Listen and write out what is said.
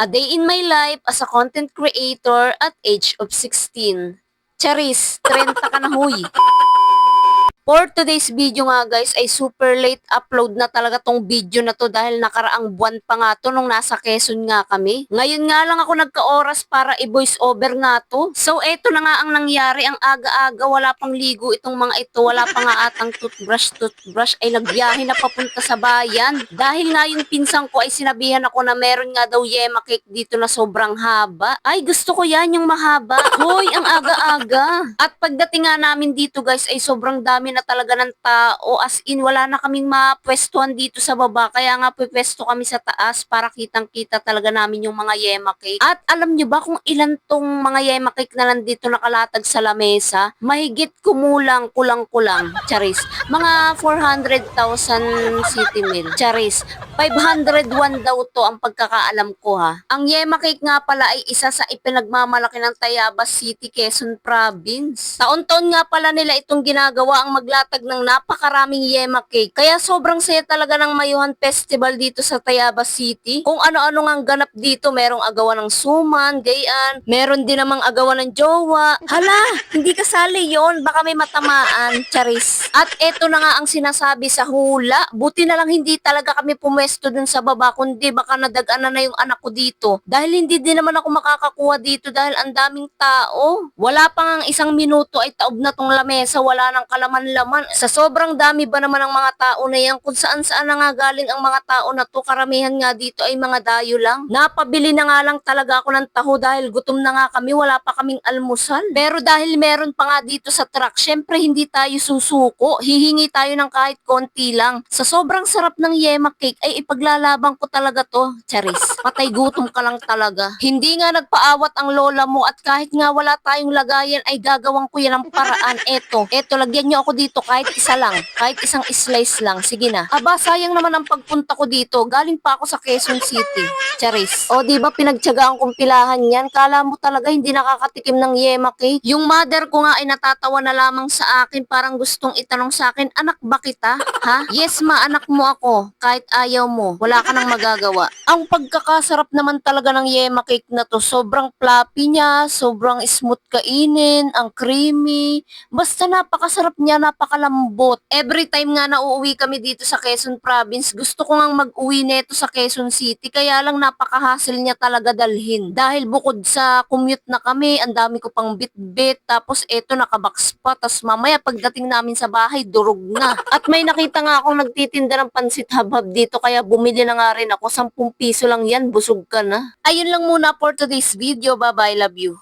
A day in my life as a content creator at age of 16. Charis, 30 ka na huy. For today's video nga guys ay super late upload na talaga tong video na to dahil nakaraang buwan pa nga to nung nasa Quezon nga kami. Ngayon nga lang ako nagka-oras para i-voice over nga to. So eto na nga ang nangyari, ang aga-aga wala pang ligo itong mga ito, wala pa nga atang toothbrush ay nagbiyahe na papunta sa bayan. Dahil nga yung pinsang ko ay sinabihan ako na meron nga daw yema cake dito na sobrang haba. Ay gusto ko yan yung mahaba. Hoy, ang aga-aga. At pagdating nga namin dito guys ay sobrang dami na talaga ng tao, as in wala na kaming mapwestuhan dito sa baba, kaya nga pwesto kami sa taas para kitang-kita talaga namin yung mga yema cake. At alam nyo ba kung ilan tong mga yema cake na nandito nakalatag sa lamesa? Mahigit kumulang, kulang-kulang, charis. Mga 400,000 city mil, charis. 501 daw to ang pagkakaalam ko ha. Ang yema cake nga pala ay isa sa ipinagmamalaki ng Tayabas City, Quezon Province. Taon-taon nga pala nila itong ginagawa ang maglatag ng napakaraming yema cake. Kaya sobrang saya talaga ng Mayuhan Festival dito sa Tayabas City. Kung ano-ano ngang ganap dito, merong agawan ng suman, gayan, meron din namang agawan ng jowa. Hala, hindi kasali yon, baka may matamaan, charis. At eto na nga ang sinasabi sa hula, buti na lang hindi talaga kami pumwesto dun sa baba, kundi baka nadagan na yung anak ko dito. Dahil hindi din naman ako makakakuha dito dahil ang daming tao. Wala pa nga isang minuto ay taob na tong lamesa, wala nang kalaman-laman. Sa sobrang dami ba naman ng mga tao na yan, kung saan-saan na nga galing ang mga tao na to, karamihan nga dito ay mga dayo lang. Napabili na nga lang talaga ako ng taho dahil gutom na nga kami, wala pa kaming almusal. Pero dahil meron pa nga dito sa truck, syempre hindi tayo susuko, hihingi tayo ng kahit konti lang. Sa sobrang sarap ng yema cake ay ipaglalabang ko talaga to, charis. Patay gutom ka lang talaga. Hindi nga nagpaawat ang lola mo at kahit nga wala tayong lagayan ay gagawang ko yan ang paraan. Eto, lagyan nyo ako dito kahit isa lang, kahit isang slice lang. Sige na. Aba, sayang naman ang pagpunta ko dito. Galing pa ako sa Quezon City. Charis. O, di ba pinagtiyagaan kong pilahan yan? Kala mo talaga hindi nakakatikim ng yema cake? Yung mother ko nga ay natatawa na lamang sa akin, parang gustong itanong sa akin, anak ba kita? Ha? Yes ma, anak mo ako. Kahit ayaw mo, wala ka nang magagawa. Ang pagkakasarap naman talaga ng yema cake na to, sobrang fluffy niya, sobrang smooth kainin, ang creamy. Basta napakasarap niya, napakalambot. Every time nga na uuwi kami dito sa Quezon Province, gusto ko ngang mag-uwi neto sa Quezon City, kaya lang napaka-hassle niya talaga dalhin. Dahil bukod sa commute na kami, ang dami ko pang bit-bit, tapos eto nakabox pa, tapos mamaya pagdating namin sa bahay, durog na. At may nakita nga akong nagtitinda ng pansit habhab dito, kaya bumili na nga rin ako, 10 piso lang yan, busog ka na. Ayun lang muna for today's video, bye bye, love you.